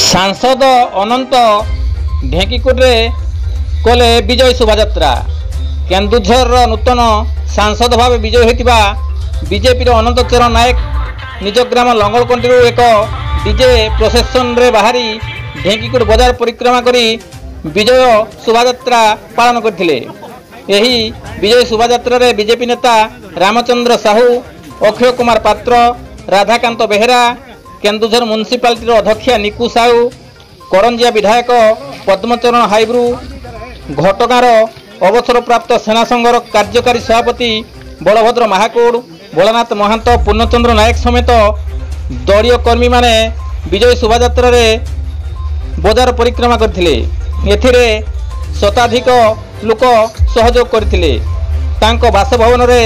सांसद अनंत ढेंकीकोटे कले विजय शोभायात्रा। केन्दुझर नूतन सांसद भाव विजय होता बीजेपी अनंत चरण नायक निज ग्राम लंगलकंटी एक डीजे प्रोसेसन रे बाहरी ढेंकीकोट बजार परिक्रमा करी विजय शोभायात्रा पालन करथिले। एही विजय शोभायात्रा रे बीजेपी नेता रामचंद्र साहू, अक्षय कुमार पात्र, राधाकांत बेहेरा, केन्दुझर म्युनिसिपालिटी अध्यक्षा निकू साहू, करंजिया विधायक पद्मचरण हाइब्रू, घटगाँर अवसर प्राप्त सेना संघर कार्यकारी सभापति बलभद्र महाकोड़, भोलानाथ महांत, पूर्णचंद्र नायक समेत दलीय कर्मी माने विजय शोभायात्रा रे बजार परिक्रमा करथिले। एथिरे शताधिक लोक सहयोग करथिले। तांको बासभवन रे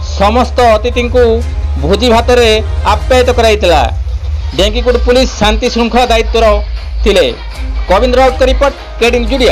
समस्त अतिथि को भोजी भात रे आप्यायित कराइतिला। ढेंकीकोट पुलिस शांति श्रृंखला दायित्व थिले। गोविंद राउत का रिपोर्ट, केडी न्यूज।